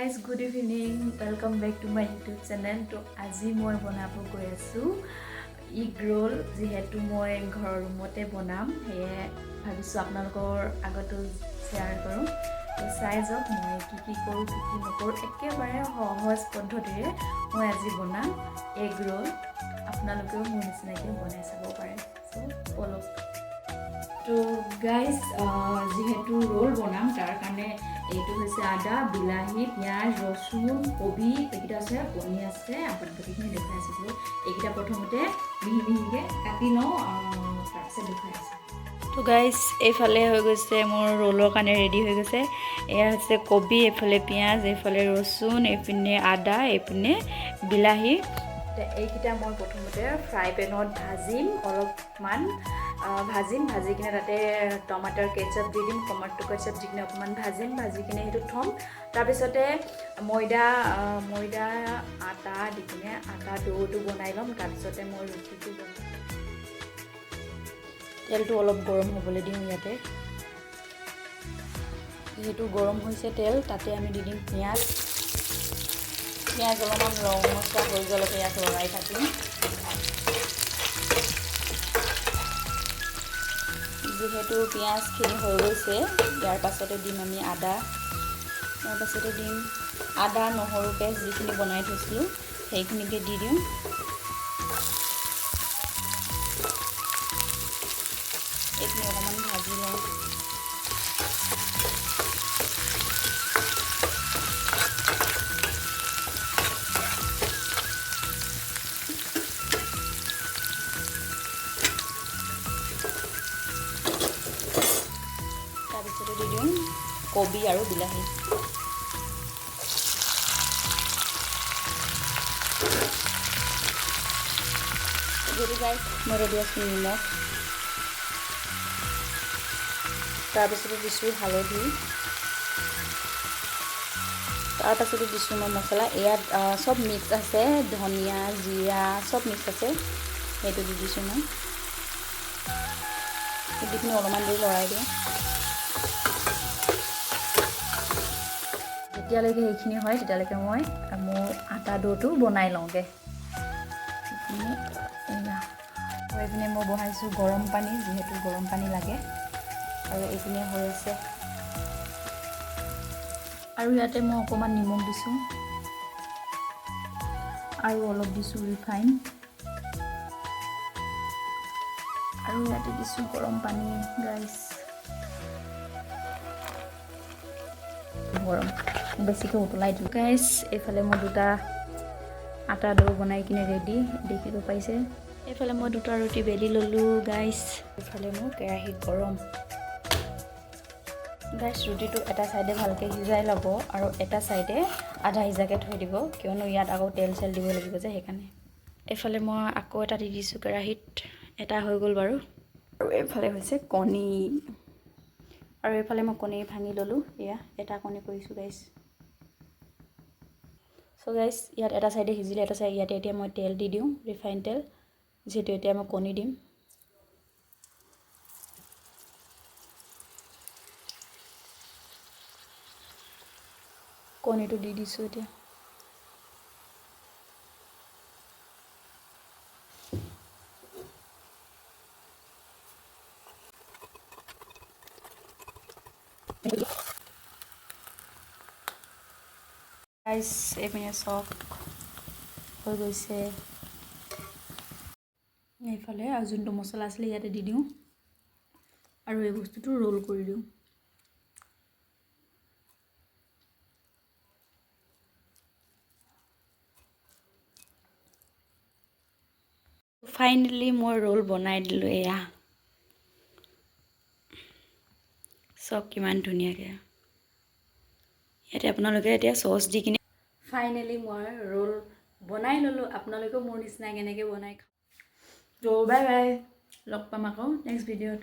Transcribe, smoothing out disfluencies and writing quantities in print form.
guys, good evening. Welcome back to my YouTube channel. To আজি মই বনাব গৈ আছো এগ ৰোল যেহেতু মই ঘৰৰ ৰুমতে বনাম হে ভাবিছো আপোনালোকৰ আগতো শেয়াৰ কৰোঁ তো চাই যাওক মই কি কৰোঁ কি নকৰোঁ একেবাৰে সহজ পদ্ধতিৰে মই আজি বনাম এগ ৰোল আপোনালোকেও মোৰ নিচিনাকৈ বনাই চাব পাৰে সো ফলো তো গাইস যেহেতু ৰোল বনাম তাৰ কাৰণে এইটো হৈছে আদা বিলাহী পিয়াজ ৰসুন কবি এইটা আছে কণী আছে আপোনালোকে দেখাই আছে এইটা প্ৰথমতে মিহিমিহিকে কাটি লওঁ তাৰপিছত দেখাই আছে তো গাইস এইফালে হৈ গৈছে মোৰ ৰোলৰ কাৰণে ৰেডি হৈ গৈছে এয়া হৈছে কবি এইফালে পিয়াজ এইফালে ৰসুন এইপিনে আদা এইপিনে বিলাহী এইকিটা মই প্ৰথমতে ফ্ৰাই পেনত ভাজিম অলপমান ভাজি কিনে তাতে টমাটাৰ কেচাপ দি দিম টমাটো কেচাপ দি কিনে অকমান ভাজি কিনে হেতু থম তাৰ পিছতে ময়দা আটা দি কিনে আটা ডোটো বনাই লম তাৰ পিছতে মই ৰুটিটো বনাম তেলটো অলপ গৰম হ'বলৈ দিম ইয়াতে যেহেতু গৰম হৈছে তেল তাতে আমি দি দিম পিয়াজ অলপমান ৰং মছলা হৈ গ'লে ইয়াত লৰাই থাকিম যেহেতু পিয়াজখিনি হৈ গৈছে ইয়াৰ পাছতে দিম আমি আদা ইয়াৰ পাছতে দিম আদা নহৰু পেষ্ট যিখিনি বনাই থৈছিলোঁ সেইখিনিকে দি দিম এইখিনি অকণমান ভাজি লওঁ তাৰপিছতে দি দিম কবি আৰু বিলাহী যদি গাইছ মই ৰেডি আছোঁ নিমখ তাৰপিছতে দিছোঁ হালধি তাৰপাছতে দিছোঁ মই মছলা ইয়াত সব মিক্স আছে ধনিয়া জিৰা সব মিক্স আছে সেইটো দি দিছোঁ মই এইখিনি অলপমান দেৰি লৰাই দিওঁ যেতিয়ালৈকে এইখিনি হয় তেতিয়ালৈকে মই মোৰ আটা ডোটো বনাই লওঁগে এইপিনে মই বহাইছোঁ গৰম পানী যেহেতু গৰম পানী লাগে আৰু এইপিনে হৈ আছে আৰু ইয়াতে মই অকণমান নিমখ দিছোঁ আৰু অলপ দিছোঁ ৰিফাইন আৰু ইয়াতে দিছোঁ গৰম পানী গাইছ গৰম বেছিকৈ উতলাই দিওঁ গাইছ এইফালে মই দুটা আটা ডো বনাই কিনে ৰেডি দেখিব পাইছে এইফালে মই দুটা ৰুটি বেলি ল'লোঁ গাইছ এইফালে মোৰ কেৰাহী গৰম গাইছ ৰুটিটো এটা চাইডে ভালকৈ সিজাই ল'ব আৰু এটা চাইডে আধা সিজাকৈ থৈ দিব কিয়নো ইয়াত আকৌ তেল চেল দিব লাগিব যে সেইকাৰণে এইফালে মই আকৌ এটা দি দিছোঁ কেৰাহীত এটা হৈ গ'ল বাৰু আৰু এইফালে হৈছে কণী আৰু এইফালে মই কণী ভাঙি ল'লোঁ এয়া এটা কণী কৰিছোঁ গাইছ চ' গাইছ ইয়াত এটা চাইডে সিজিলে এটা চাইডে ইয়াতে এতিয়া মই তেল দি দিওঁ ৰিফাইন তেল যেহেতু এতিয়া মই কণী দিম কণীটো দি দিছোঁ এতিয়া গাইছ এইপিনে চক হৈ গৈছে এইফালে আৰু যোনটো মছলা আছিলে ইয়াতে দি দিওঁ আৰু এই বস্তুটো ৰোল কৰি দিওঁ ফাইনেলি মই ৰোল বনাই দিলোঁ এয়া চব কিমান ধুনীয়াকৈ ইয়াতে আপোনালোকে এতিয়া চচ দি কিনে ফাইনেলি মই ৰোল বনাই ল'লোঁ আপোনালোকেও মোৰ নিচিনা কেনেকৈ বনাই খাওঁ তো বাই বাই লগ পাম আকৌ নেক্সট ভিডিঅ'ত